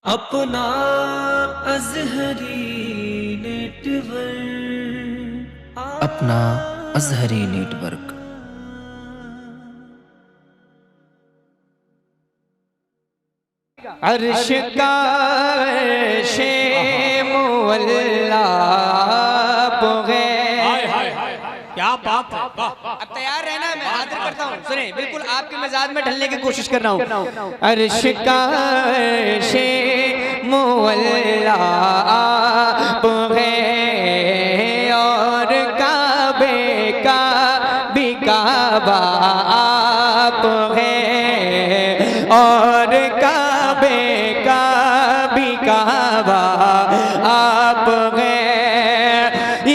अपना अज़हरी नेटवर्क अपना अज़हरी नेटवर्क। अर्श का अर्शे मुअल्ला पुगे। क्या बात है। अब तैयार रहना, मैं हाजिर करता हूँ। सुने, बिल्कुल आपके मिजाज में ढलने की कोशिश कर रहा हूँ। अर्श का अर्शे मुअल्ला पुगे और काबे का भी काबा आप है और काबे का भी काबा आप है,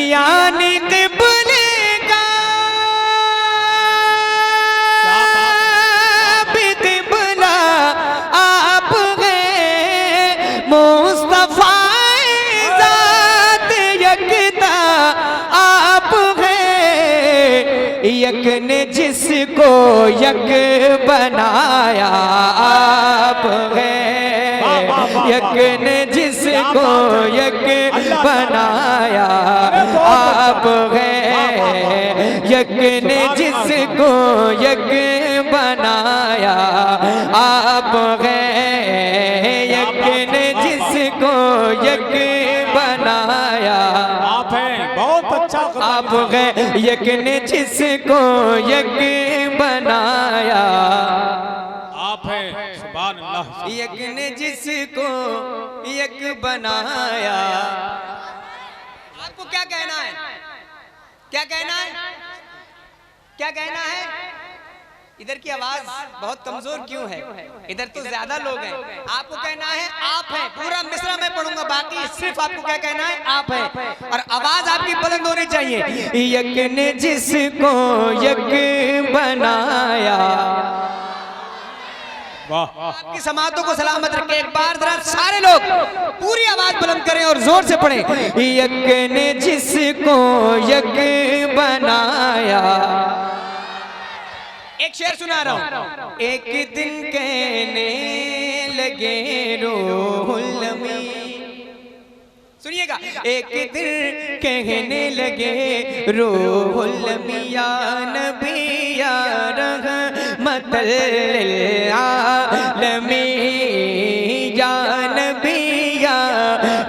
यानी क़िबले का भी क़िबला आप है। मुस्तफ़ा ज़ात यकता आप है, यक ने जिसको यक बनाया आप है। यक ने जिसको यक बनाया आप है। यक ने जिसको यक बनाया आप है। यक ने जिसको यक बनाया आप हैं, बहुत अच्छा आप है। यक ने जिसको यक बनाया आप हैं। सुभान अल्लाह। यक ने जिसको यक बनाया। आपको क्या कहना है? क्या कहना है? क्या कहना है? इधर की आवाज बहुत कमजोर क्यों है? इधर तो ज्यादा लोग हैं। आपको कहना है आप हैं। पूरा मिसरा मैं पढ़ूंगा, बाकी सिर्फ आपको क्या कहना है? आप हैं। और आवाज आपकी बुलंद होनी चाहिए। यक ने जिसको यक बनाया। वाह। आपकी समातों को सलामत रखे। एक बार जरा सारे लोग पूरी आवाज बुलंद करें और जोर से पढ़ें। यक ने जिसको यक बनाया। एक शेर सुना रहा हूं। एक दिन कहने लगे रूहुल अमीन, सुनिएगा। एक दिन कहने लगे रूहुल अमीन, या नबी या रहमतल लिल आलमीन, या नबी या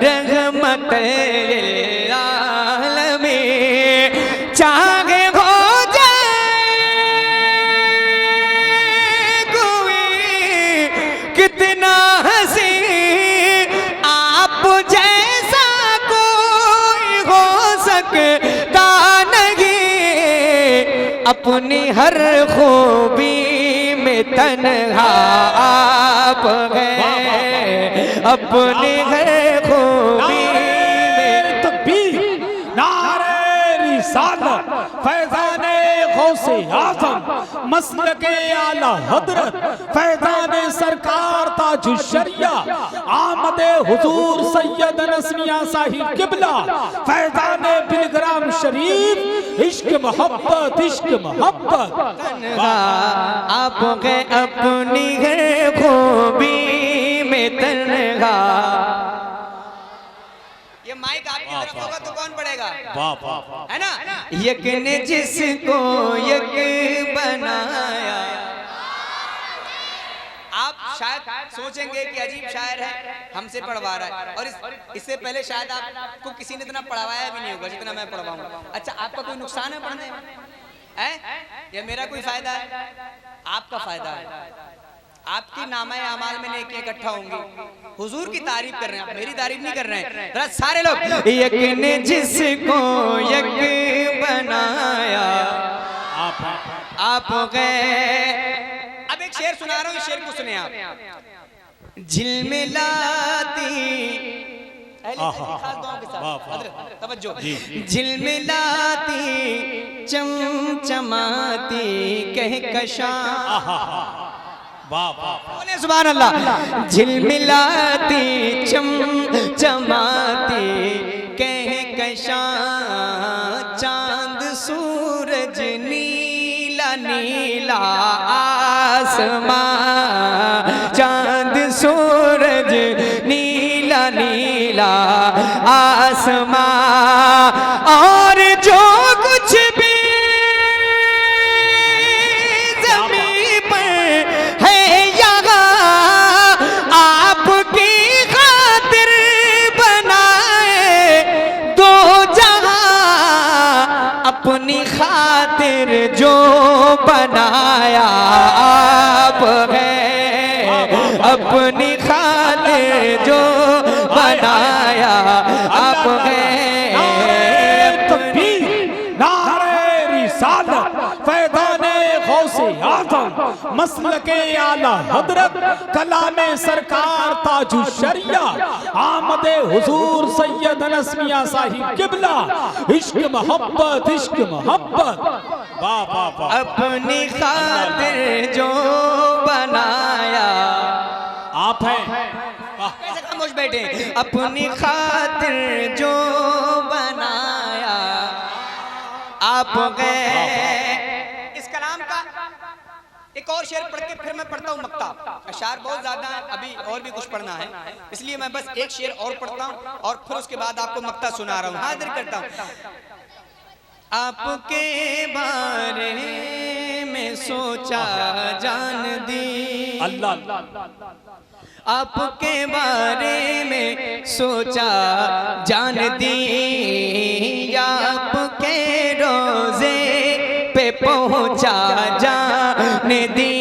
रहमतल लिल आलमीन। चाहे हो कितना हंसी आप जैसा कोई हो सकता नहीं। अपनी हर खूबी में तन्हा आप हैं। अपनी हर खूबी में तकबीर, नारे रिसालत, फैज़ाने गौसे आज़म, मसलके आला हज़रत, फैज़ाने सरकार ताजुश शरिया, आमदे हुजूर सैयद नस्मिया साहिब किबला, फैज़ाने बिलग्राम शरीफ, इश्क मोहब्बत, इश्क मोहब्बत। आप गए अपनी है खूबी में तन्हा। ये माइक आपकी तरफ होगा तो कौन पड़ेगा? वाह वाह। है ना? यक ने जिसको यक बनाया। आप शायद सोचेंगे कि अजीब शायर है, हमसे पढ़वा रहा है। और इससे पहले शायद आपको किसी ने इतना पढ़वाया भी नहीं होगा जितना मैं पढ़वाऊंगा। अच्छा, आपका कोई नुकसान है पढ़ने में? या मेरा कोई फायदा है? आपका फायदा है। आपकी नामा अमाल में नेकियां इकट्ठा होंगी। हुजूर की तारीफ कर रहे हैं, आप मेरी तारीफ नहीं कर रहे हैं। जरा सारे लोग। यक ने जिसको यक बनाया आप गए। अब एक शेर सुना रहा हूँ, इस शेर को सुने आप। झिलमिलाती तवज्जो, झिलमिलाती चमचमाती कहकशा। बोले सुभान अल्लाह। झिलमिलाती चमचमाती कहकशा, चांद सूरज नीला नीला आसमां, चांद सूरज नीला आसमां और जो कुछ भी ज़मीं पर है यहाँ आपकी खातिर बनाए दो जहां अपनी खातिर जो बनाया आप है अपनी खातिर जो बनाया आप है नारे रिसालत फैज़ाने गौसे आज़म मसलके आला हज़रत कलामे सरकार ताजु शरिया आमदे हुजूर सैयद अनस मियां साहिब किबला इश्क मोहब्बत वाह वाह वाह अपनी खातिर जो बनाया आप हैं कैसे खामोश बैठे अपनी खातिर जो बनाया आप गए इस कलाम का एक और शेर पढ़ के फिर मैं पढ़ता हूँ मक्ता अशार बहुत ज्यादा है अभी और भी कुछ पढ़ना है इसलिए मैं बस एक शेर और पढ़ता हूँ और फिर उसके बाद आपको मक्ता सुना रहा हूँ हाजिर करता हूँ आपके बारे में सोचा जान दी अल्लाह आपके बारे में सोचा जान दी आपके रोजे पे पहुंचा जान दी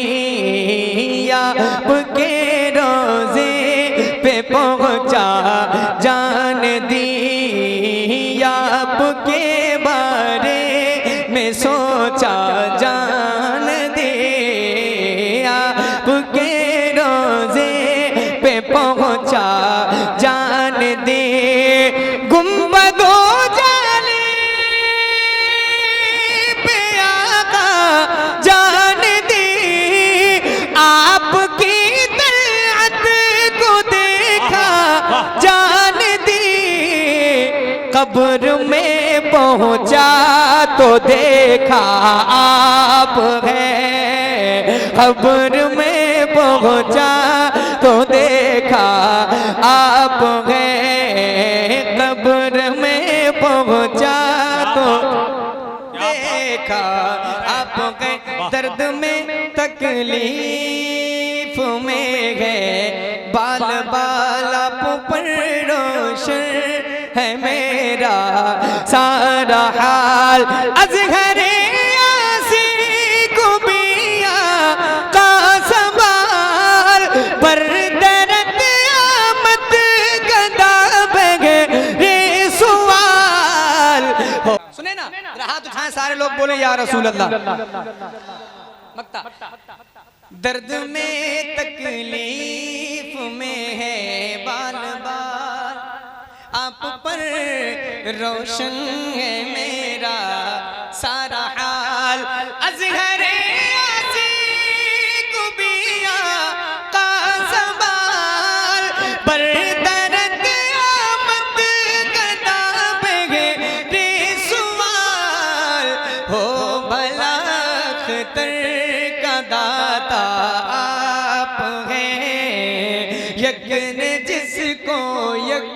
आपके रोजे पे पहुंचा जान दी आपके बारे में सोचा जान दे आपके रोजे पे पहुंचा जान दे गुंबदो जाने पे आका जान दे आपकी तलअत को देखा जान दी कब्र में पहुंचा तो देखा आप है कब्र में पहुंचा तो देखा आप है कब्र में पहुंचा तो देखा आप गए दर्द में तकलीफ में गए बाल बाल आप पर रोशन है मेरा सारा हाल अज़हरे यासी कुबिया का सवाल पर दर्द आमद गदा बगे रे सवाल सुने ना हाथ उठाएं सारे लोग बोले या रसूल अल्लाह मक्ता दर्द में तकलीफ में है बाल बाल आप पर रोशन है मेरा सारा हाल अज़हरे यासी कुबिया का सवाल पर दर्द आमद गदा बगे रे सवाल हो भला अख्तर का दाता आप हैं यकन जिसको यक